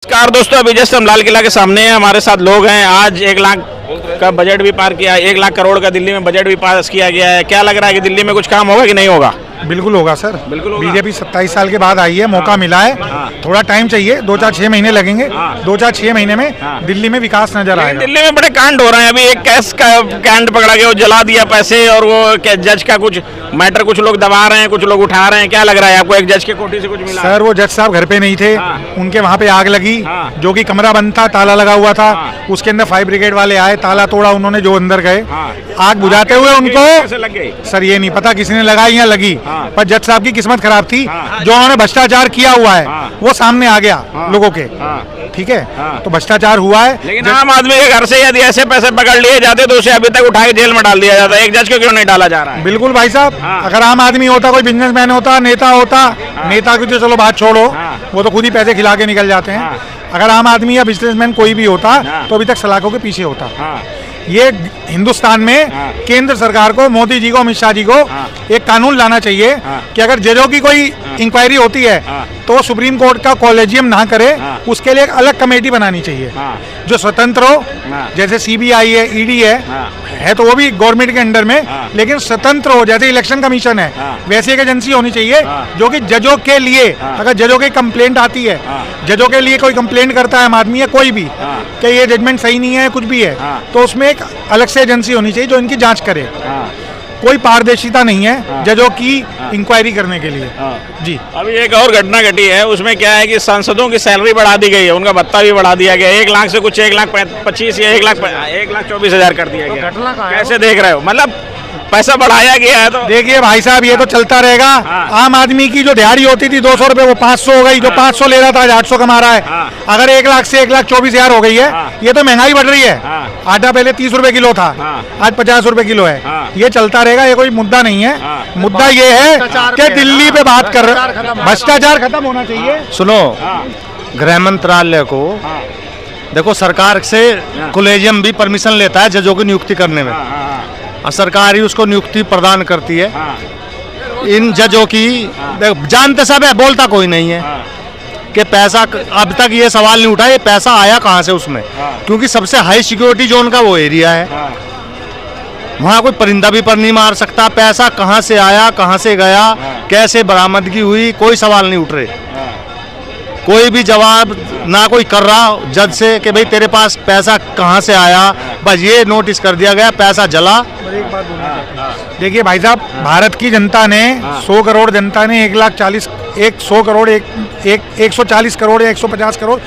नमस्कार दोस्तों, अभी जस्ट हम लाल किला के सामने हैं। हमारे साथ लोग हैं। आज 1 लाख का बजट भी पार किया, 1 लाख करोड़ का दिल्ली में बजट भी पास किया गया है। क्या लग रहा है कि दिल्ली में कुछ काम होगा कि नहीं होगा? बिल्कुल होगा सर, बिल्कुल होगा। बीजेपी 27 साल के बाद आई है, मौका मिला है। थोड़ा टाइम चाहिए, 2-4-6 महीने लगेंगे। 2-4-6 महीने में दिल्ली में विकास नजर आएगा। दिल्ली में बड़े कांड हो रहे हैं। अभी एक कैश का कांड पकड़ा गया, वो जला दिया पैसे, और वो जज का कुछ मैटर कुछ लोग दबा रहे हैं, कुछ लोग उठा रहे हैं। क्या लग रहा है आपको? एक जज के कोठी से कुछ मिला? सर वो जज साहब घर पे नहीं थे, उनके वहाँ पे आग लगी, जो कि कमरा बंद था, ताला लगा हुआ था। उसके अंदर फायर ब्रिगेड वाले आए, ताला तोड़ा उन्होंने, जो अंदर गए आग बुझाते हुए उनको। लग गई सर ये नहीं पता किसी ने लगाई या लगी, पर जज साहब की किस्मत खराब थी। जो उन्होंने भ्रष्टाचार किया हुआ है वो सामने आ गया लोगों के। ठीक है, तो भ्रष्टाचार हुआ है। लेकिन आम आदमी के घर से यदि ऐसे पैसे पकड़ लिए जाते तो उसे अभी तक उठा के जेल में डाल दिया जाता। एक जज को क्यों नहीं डाला जा रहा है? बिल्कुल भाई साहब, अगर आम आदमी होता, कोई बिजनेसमैन होता, नेता होता, नेता की तो चलो बात छोड़ो, वो तो खुद ही पैसे खिला के निकल जाते हैं। अगर आम आदमी या बिजनेसमैन कोई भी होता तो अभी तक सलाखों के पीछे होता। ये हिंदुस्तान में केंद्र सरकार को, मोदी जी को, अमित शाह जी को एक कानून लाना चाहिए कि अगर जजों की कोई इंक्वायरी होती है तो सुप्रीम कोर्ट का कॉलेजियम ना करे, उसके लिए एक अलग कमेटी बनानी चाहिए जो स्वतंत्र हो। जैसे सीबीआई है, ईडी है तो वो भी गवर्नमेंट के अंडर में, लेकिन स्वतंत्र हो। जैसे इलेक्शन कमीशन है, वैसी एक एजेंसी होनी चाहिए जो कि जजों के लिए, अगर जजों की कंप्लेंट आती है, जजों के लिए कोई कंप्लेंट करता है आम आदमी या कोई भी कि ये जजमेंट सही नहीं है, कुछ भी है, तो उसमें एक अलग से एजेंसी होनी चाहिए जो इनकी जांच करे। कोई पारदर्शिता नहीं है जजों की इंक्वायरी करने के लिए। जी, अभी एक और घटना घटी है, उसमें क्या है कि सांसदों की सैलरी बढ़ा दी गई है, उनका भत्ता भी बढ़ा दिया गया। 1 लाख से कुछ 1,25,000 या 1,24,000 कर दिया गया। कैसे देख रहे हो? मतलब पैसा बढ़ाया गया है। तो देखिए भाई साहब, ये तो चलता रहेगा। आम आदमी की जो दिहाड़ी होती थी 200 रुपए, वो 500 हो गई। जो 500 ले रहा था आज 800 कमा रहा है। अगर 1 लाख से 1,24,000 हो गई है, ये तो महंगाई बढ़ रही है। आटा पहले 30 रुपए किलो था, आज 50 रुपए किलो है। ये चलता रहेगा, ये कोई मुद्दा नहीं है। मुद्दा ये है कि दिल्ली पे बात कर, भ्रष्टाचार खत्म होना चाहिए। सुनो, गृह मंत्रालय को देखो, सरकार से कॉलेजियम भी परमिशन लेता है जजों की नियुक्ति करने में, और सरकार ही उसको नियुक्ति प्रदान करती है। इन जजों की जानते सब है, बोलता कोई नहीं है कि पैसा, अब तक ये सवाल नहीं उठा ये पैसा आया कहाँ से उसमें, क्योंकि सबसे हाई सिक्योरिटी जोन का वो एरिया है। वहाँ कोई परिंदा भी पर नहीं मार सकता। पैसा कहाँ से आया, कहाँ से गया, कैसे बरामदगी हुई, कोई सवाल नहीं उठ रहे। कोई भी जवाब ना कोई कर रहा जज से कि भाई तेरे पास पैसा कहाँ से आया। बस ये नोटिस कर दिया गया, पैसा जला। देखिए भाई साहब, भारत की जनता ने 100 करोड़ जनता ने 1,40,000 100 करोड़ 140 करोड़ या 150 करोड़